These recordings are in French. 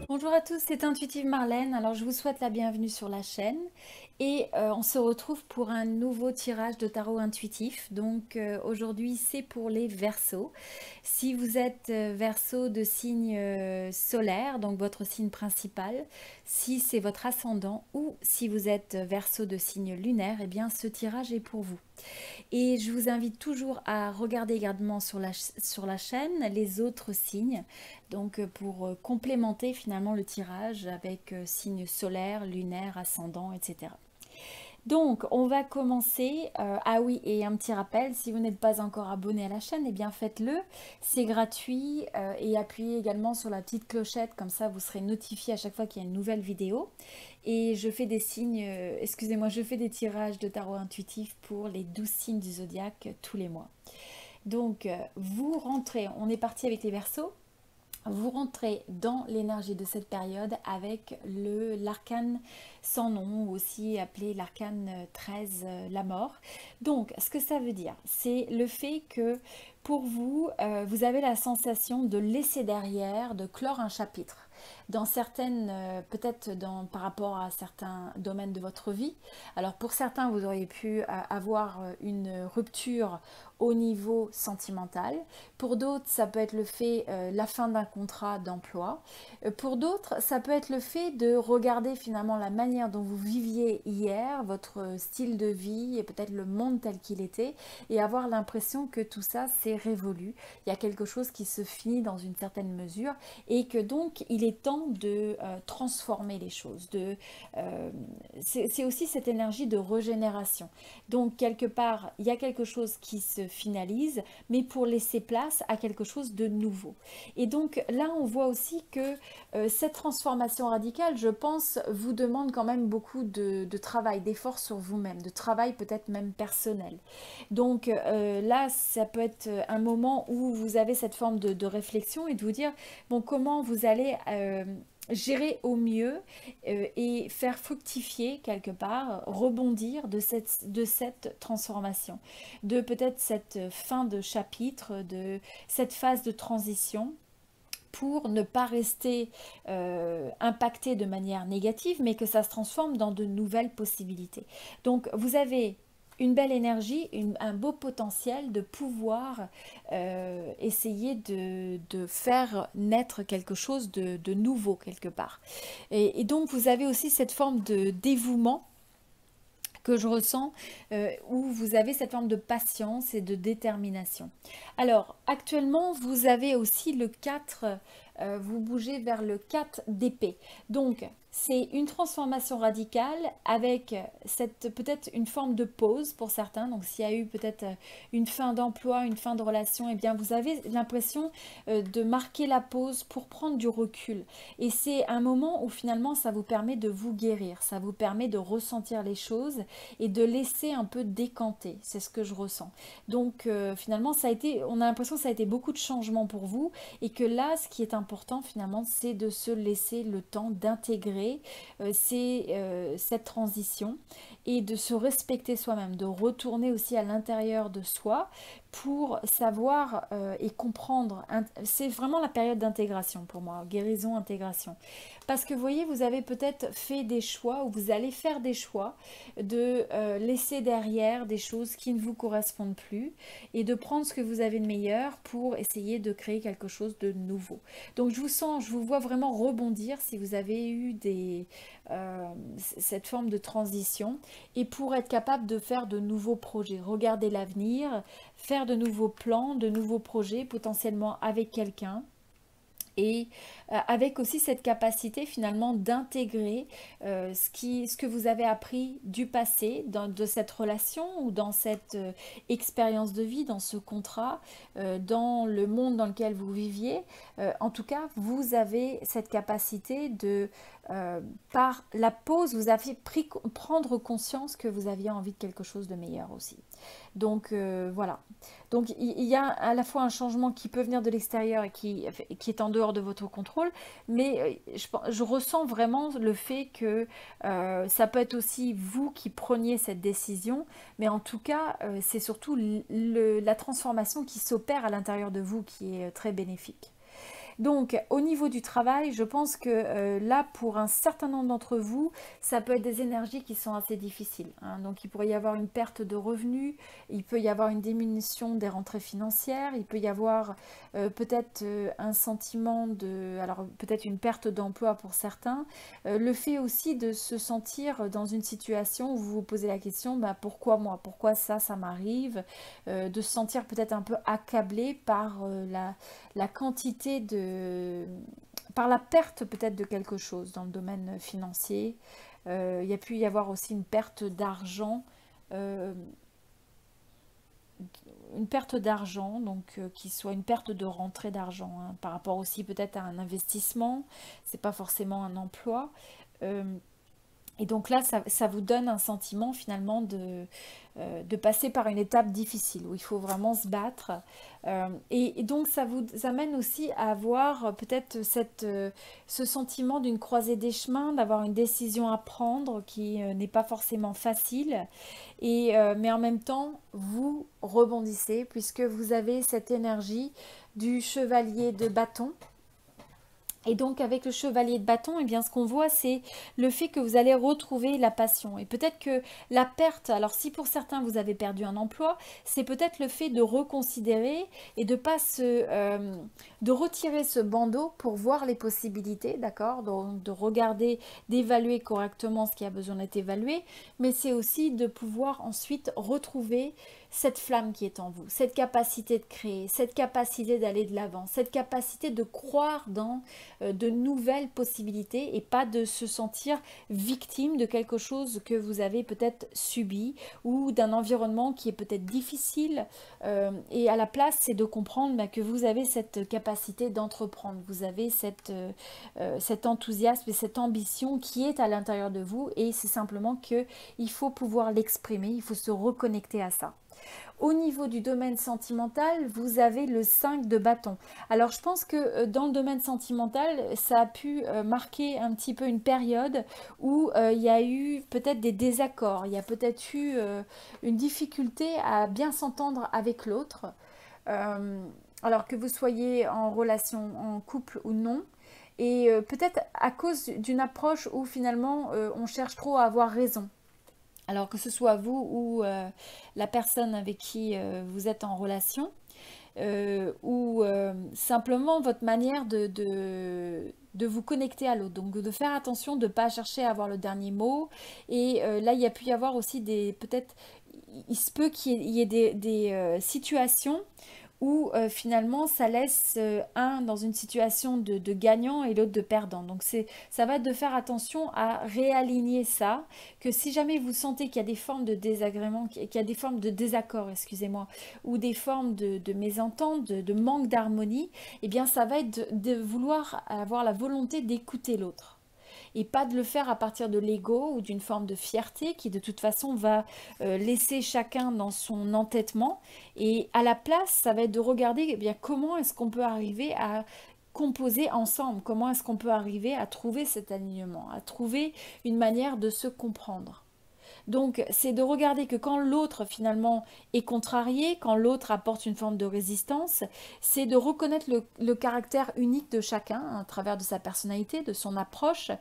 Bonjour à tous, c'est Intuitive Marlène. Alors je vous souhaite la bienvenue sur la chaîne et on se retrouve pour un nouveau tirage de tarot intuitif. Donc aujourd'hui c'est pour les Verseaux. Si vous êtes Verseau de signe solaire, donc votre signe principal, si c'est votre ascendant ou si vous êtes Verseau de signe lunaire, eh bien ce tirage est pour vous. Et je vous invite toujours à regarder également sur la chaîne les autres signes, donc pour complémenter finalement le tirage avec signes solaires, lunaires, ascendants, etc. Donc, on va commencer. Ah oui, et un petit rappel, si vous n'êtes pas encore abonné à la chaîne, eh bien faites-le. C'est gratuit et appuyez également sur la petite clochette, comme ça vous serez notifié à chaque fois qu'il y a une nouvelle vidéo. Et je fais des signes, excusez-moi, je fais des tirages de tarot intuitif pour les 12 signes du zodiaque tous les mois. Donc, vous rentrez, on est parti avec les Verseaux. Vous rentrez dans l'énergie de cette période avec l'arcane sans nom, ou aussi appelé l'arcane 13, la mort. Donc, ce que ça veut dire, c'est le fait que pour vous, vous avez la sensation de laisser derrière, de clore un chapitre. Dans certaines, peut-être par rapport à certains domaines de votre vie. Alors pour certains, vous auriez pu avoir une rupture au niveau sentimental. Pour d'autres, ça peut être le fait, la fin d'un contrat d'emploi. Pour d'autres, ça peut être le fait de regarder finalement la manière dont vous viviez hier, votre style de vie et peut-être le monde tel qu'il était, et avoir l'impression que tout ça s'est révolu. Il y a quelque chose qui se finit dans une certaine mesure et que donc il est temps de transformer les choses. C'est aussi cette énergie de régénération. Donc quelque part, il y a quelque chose qui se finalise, mais pour laisser place à quelque chose de nouveau. Et donc là, on voit aussi que cette transformation radicale, je pense, vous demande quand même beaucoup de travail, d'effort sur vous-même, de travail peut-être même personnel. Donc là, ça peut être un moment où vous avez cette forme de réflexion et de vous dire, bon, comment vous allez gérer au mieux et faire fructifier quelque part, rebondir de cette transformation, de peut-être cette fin de chapitre, de cette phase de transition pour ne pas rester impacté de manière négative, mais que ça se transforme dans de nouvelles possibilités. Donc vous avez une belle énergie, un beau potentiel de pouvoir essayer de faire naître quelque chose de nouveau quelque part. Et donc vous avez aussi cette forme de dévouement que je ressens, où vous avez cette forme de patience et de détermination. Alors, actuellement, vous avez aussi le 4, vous bougez vers le 4 d'épée. Donc, c'est une transformation radicale avec peut-être une forme de pause pour certains. Donc, s'il y a eu peut-être une fin d'emploi, une fin de relation, eh bien, vous avez l'impression de marquer la pause pour prendre du recul. Et c'est un moment où finalement, ça vous permet de vous guérir, ça vous permet de ressentir les choses et de laisser un peu décanter. C'est ce que je ressens. Donc finalement, on a l'impression que ça a été beaucoup de changements pour vous et que là, ce qui est important finalement, c'est de se laisser le temps d'intégrer cette transition et de se respecter soi-même, de retourner aussi à l'intérieur de soi pour savoir et comprendre. C'est vraiment la période d'intégration pour moi, guérison, intégration. Parce que vous voyez, vous avez peut-être fait des choix ou vous allez faire des choix de laisser derrière des choses qui ne vous correspondent plus et de prendre ce que vous avez de meilleur pour essayer de créer quelque chose de nouveau. Donc je vous vois vraiment rebondir si vous avez eu cette forme de transition et pour être capable de faire de nouveaux projets, regarder l'avenir, faire de nouveaux plans, de nouveaux projets potentiellement avec quelqu'un et avec aussi cette capacité finalement d'intégrer ce que vous avez appris du passé, de cette relation ou dans cette expérience de vie, dans ce contrat, dans le monde dans lequel vous viviez. En tout cas, vous avez cette capacité par la pause, vous avez prendre conscience que vous aviez envie de quelque chose de meilleur aussi. Donc voilà. Donc il y a à la fois un changement qui peut venir de l'extérieur et qui est en dehors de votre contrôle, mais je ressens vraiment le fait que ça peut être aussi vous qui preniez cette décision, mais en tout cas c'est surtout la transformation qui s'opère à l'intérieur de vous qui est très bénéfique. Donc, au niveau du travail, je pense que là, pour un certain nombre d'entre vous, ça peut être des énergies qui sont assez difficiles, hein. Donc, il pourrait y avoir une perte de revenus, il peut y avoir une diminution des rentrées financières, il peut y avoir peut-être un sentiment de... Alors, peut-être une perte d'emploi pour certains. Le fait aussi de se sentir dans une situation où vous vous posez la question, bah, pourquoi moi? Pourquoi ça m'arrive? De se sentir peut-être un peu accablé par la quantité par la perte peut-être de quelque chose dans le domaine financier. Il y a pu y avoir aussi euh, une perte d'argent, donc qui soit une perte de rentrée d'argent, hein, par rapport aussi peut-être à un investissement, c'est pas forcément un emploi. Euh, et donc là, ça vous donne un sentiment finalement de passer par une étape difficile où il faut vraiment se battre. Et donc ça vous amène aussi à avoir peut-être ce sentiment d'une croisée des chemins, d'avoir une décision à prendre qui n'est pas forcément facile. Mais en même temps, vous rebondissez puisque vous avez cette énergie du chevalier de bâton. Et donc avec le chevalier de bâton, eh bien, ce qu'on voit, c'est le fait que vous allez retrouver la passion. Et peut-être que la perte, alors si pour certains vous avez perdu un emploi, c'est peut-être le fait de reconsidérer et de retirer ce bandeau pour voir les possibilités, d'accord? Donc de regarder, d'évaluer correctement ce qui a besoin d'être évalué, mais c'est aussi de pouvoir ensuite retrouver cette flamme qui est en vous, cette capacité de créer, cette capacité d'aller de l'avant, cette capacité de croire dans de nouvelles possibilités et pas de se sentir victime de quelque chose que vous avez peut-être subi ou d'un environnement qui est peut-être difficile. Et à la place, c'est de comprendre que vous avez cette capacité d'entreprendre, vous avez cet enthousiasme et cette ambition qui est à l'intérieur de vous et c'est simplement qu'il faut pouvoir l'exprimer, il faut se reconnecter à ça. Au niveau du domaine sentimental, vous avez le 5 de bâton. Alors je pense que dans le domaine sentimental, ça a pu marquer un petit peu une période où il y a eu peut-être des désaccords, il y a peut-être eu une difficulté à bien s'entendre avec l'autre. Euh, alors que vous soyez en relation, en couple ou non. Et peut-être à cause d'une approche où finalement on cherche trop à avoir raison. Alors que ce soit vous ou la personne avec qui vous êtes en relation, ou simplement votre manière de vous connecter à l'autre. Donc de faire attention de ne pas chercher à avoir le dernier mot. Et là, il y a pu y avoir aussi peut-être, il se peut qu'il y ait des situations où finalement ça laisse un dans une situation de gagnant et l'autre de perdant. Donc ça va être de faire attention à réaligner ça, que si jamais vous sentez qu'il y a des formes de désagrément, qu'il y a des formes de désaccord, excusez-moi, ou des formes de mésentente, de manque d'harmonie, eh bien ça va être de vouloir avoir la volonté d'écouter l'autre et pas de le faire à partir de l'ego ou d'une forme de fierté qui de toute façon va laisser chacun dans son entêtement. Et à la place, ça va être de regarder eh bien, comment est-ce qu'on peut arriver à composer ensemble, comment est-ce qu'on peut arriver à trouver cet alignement, à trouver une manière de se comprendre. Donc, c'est de regarder que quand l'autre finalement est contrarié, quand l'autre apporte une forme de résistance, c'est de reconnaître le caractère unique de chacun à travers de sa personnalité, de son approche,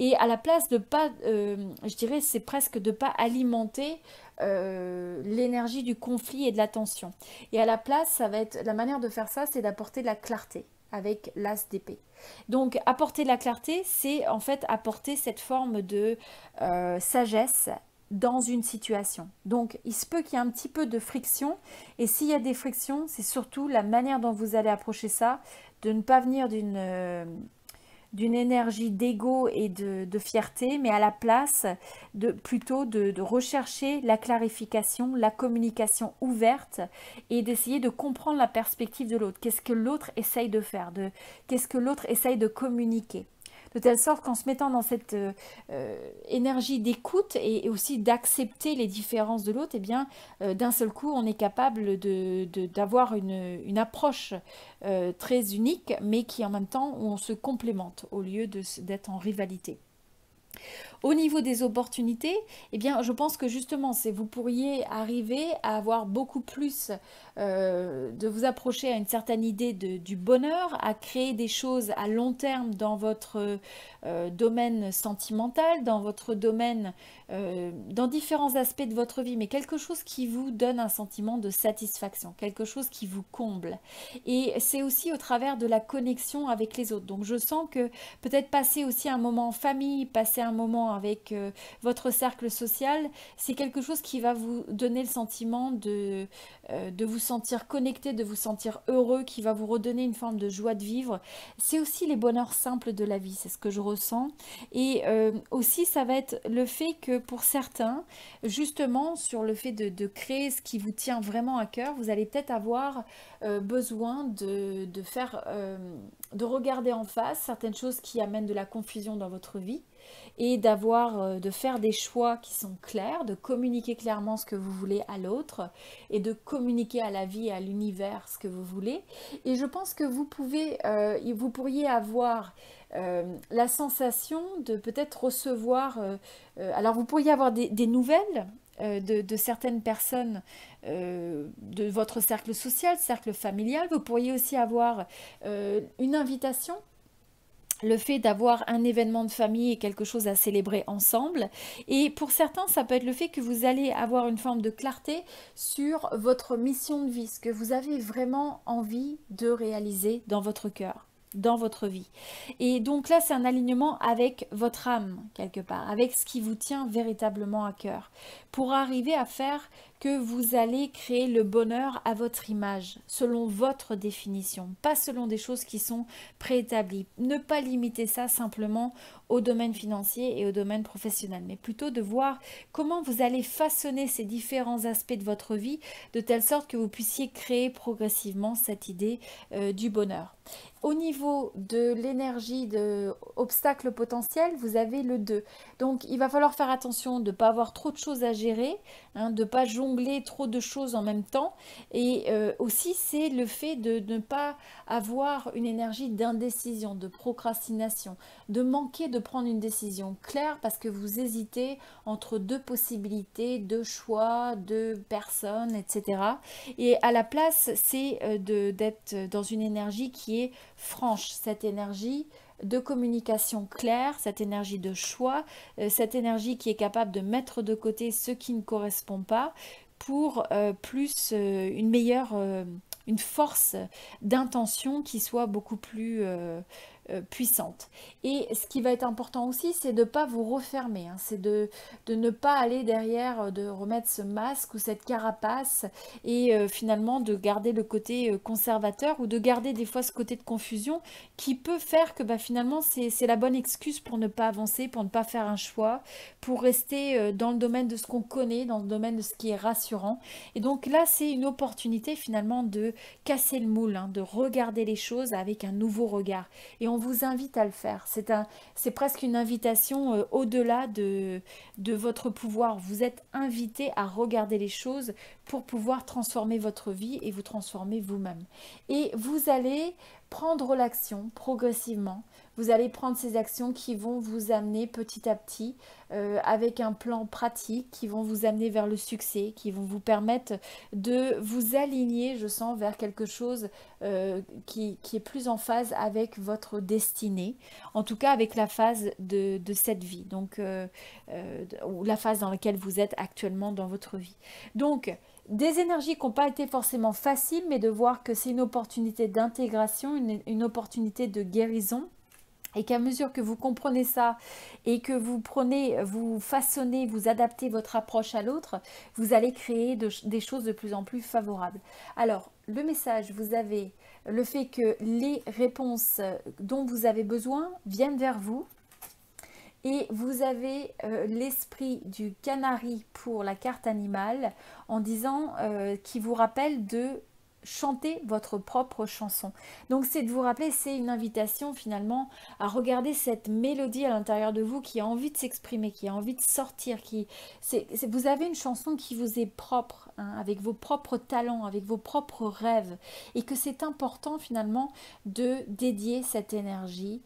et à la place de pas, je dirais, c'est presque de pas alimenter l'énergie du conflit et de la tension. Et à la place, ça va être la manière de faire ça, c'est d'apporter de la clarté avec l'as d'épée. Donc apporter de la clarté, c'est en fait apporter cette forme de sagesse dans une situation. Donc il se peut qu'il y ait un petit peu de friction et s'il y a des frictions, c'est surtout la manière dont vous allez approcher ça, de ne pas venir d'une énergie d'ego et de fierté, mais à la place plutôt de rechercher la clarification, la communication ouverte et d'essayer de comprendre la perspective de l'autre. Qu'est-ce que l'autre essaye de faire, qu'est-ce que l'autre essaye de communiquer. de telle sorte qu'en se mettant dans cette énergie d'écoute et aussi d'accepter les différences de l'autre, eh bien, d'un seul coup, on est capable d'avoir une approche très unique, mais qui en même temps, où on se complémente au lieu d'être en rivalité. Au niveau des opportunités, eh bien, je pense que justement, vous pourriez arriver à avoir beaucoup plus de vous approcher à une certaine idée du bonheur, à créer des choses à long terme dans votre domaine sentimental, dans votre domaine, dans différents aspects de votre vie, mais quelque chose qui vous donne un sentiment de satisfaction, quelque chose qui vous comble. Et c'est aussi au travers de la connexion avec les autres. Donc je sens que peut-être passer aussi un moment en famille, passer un moment avec votre cercle social, c'est quelque chose qui va vous donner le sentiment de vous sentir connecté, de vous sentir heureux, qui va vous redonner une forme de joie de vivre. C'est aussi les bonheurs simples de la vie, c'est ce que je ressens. Et aussi, ça va être le fait que pour certains, justement, sur le fait de créer ce qui vous tient vraiment à cœur, vous allez peut-être avoir besoin de regarder en face certaines choses qui amènent de la confusion dans votre vie et de faire des choix qui sont clairs, de communiquer clairement ce que vous voulez à l'autre et de communiquer à la vie et à l'univers ce que vous voulez. Et je pense que vous pourriez avoir la sensation de peut-être recevoir, alors vous pourriez avoir des nouvelles de certaines personnes de votre cercle social, cercle familial. Vous pourriez aussi avoir une invitation, le fait d'avoir un événement de famille et quelque chose à célébrer ensemble. Et pour certains, ça peut être le fait que vous allez avoir une forme de clarté sur votre mission de vie, ce que vous avez vraiment envie de réaliser dans votre cœur, dans votre vie. Et donc là, c'est un alignement avec votre âme, quelque part, avec ce qui vous tient véritablement à cœur, pour arriver à faire que vous allez créer le bonheur à votre image, selon votre définition, pas selon des choses qui sont préétablies. Ne pas limiter ça simplement au domaine financier et au domaine professionnel, mais plutôt de voir comment vous allez façonner ces différents aspects de votre vie de telle sorte que vous puissiez créer progressivement cette idée du bonheur. Au niveau de l'énergie de obstacles potentiels, vous avez le 2. Donc il va falloir faire attention de ne pas avoir trop de choses à gérer, de ne pas jongler trop de choses en même temps. Et aussi c'est le fait de ne pas avoir une énergie d'indécision, de procrastination, de manquer de prendre une décision claire parce que vous hésitez entre deux possibilités, deux choix, deux personnes, etc. Et à la place, c'est d'être dans une énergie qui est franche, cette énergie de communication claire, cette énergie de choix, cette énergie qui est capable de mettre de côté ce qui ne correspond pas pour une meilleure, une force d'intention qui soit beaucoup plus puissante. Et ce qui va être important aussi, c'est de ne pas vous refermer, c'est de ne pas aller derrière, de remettre ce masque ou cette carapace et finalement de garder le côté conservateur ou de garder des fois ce côté de confusion qui peut faire que finalement c'est la bonne excuse pour ne pas avancer, pour ne pas faire un choix, pour rester dans le domaine de ce qu'on connaît, dans le domaine de ce qui est rassurant. Et donc là, c'est une opportunité finalement de casser le moule, de regarder les choses avec un nouveau regard. Et on vous invite à le faire. C'est presque une invitation au-delà de votre pouvoir. Vous êtes invité à regarder les choses pour pouvoir transformer votre vie et vous transformer vous-même. Et vous allez prendre l'action progressivement. Vous allez prendre ces actions qui vont vous amener petit à petit avec un plan pratique, qui vont vous amener vers le succès, qui vont vous permettre de vous aligner, je sens, vers quelque chose qui est plus en phase avec votre destinée, en tout cas avec la phase de cette vie, donc ou la phase dans laquelle vous êtes actuellement dans votre vie. Donc, des énergies qui n'ont pas été forcément faciles, mais de voir que c'est une opportunité d'intégration, une opportunité de guérison. Et qu'à mesure que vous comprenez ça et que vous façonnez, vous adaptez votre approche à l'autre, vous allez créer des choses de plus en plus favorables. Alors, le message, vous avez le fait que les réponses dont vous avez besoin viennent vers vous. Et vous avez l'esprit du canari pour la carte animale en disant qui vous rappelle de chanter votre propre chanson. Donc c'est de vous rappeler, c'est une invitation finalement à regarder cette mélodie à l'intérieur de vous qui a envie de s'exprimer, qui a envie de sortir, vous avez une chanson qui vous est propre, hein, avec vos propres talents, avec vos propres rêves, et que c'est important finalement de dédier cette énergie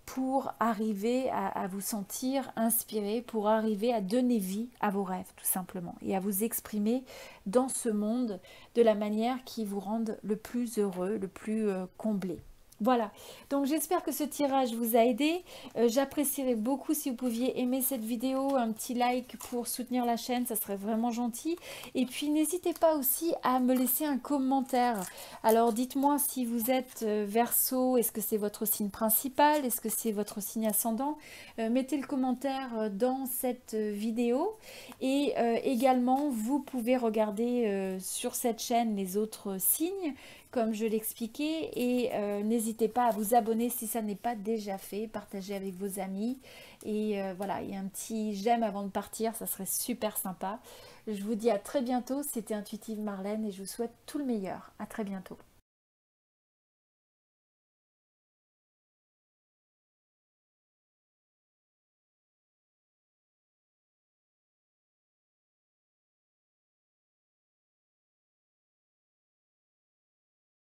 pour arriver à vous sentir inspiré, pour arriver à donner vie à vos rêves tout simplement et à vous exprimer dans ce monde de la manière qui vous rende le plus heureux, le plus comblé. Voilà, donc j'espère que ce tirage vous a aidé. J'apprécierais beaucoup si vous pouviez aimer cette vidéo, un petit like pour soutenir la chaîne, ça serait vraiment gentil. Et puis n'hésitez pas aussi à me laisser un commentaire. Alors dites-moi si vous êtes Verseau, est-ce que c'est votre signe principal, est-ce que c'est votre signe ascendant? Mettez le commentaire dans cette vidéo. Et également, vous pouvez regarder sur cette chaîne les autres signes, comme je l'expliquais, et n'hésitez pas à vous abonner si ça n'est pas déjà fait, partagez avec vos amis, et voilà, il y a un petit j'aime avant de partir, ça serait super sympa. Je vous dis à très bientôt, c'était Intuitive Marlène, et je vous souhaite tout le meilleur. À très bientôt.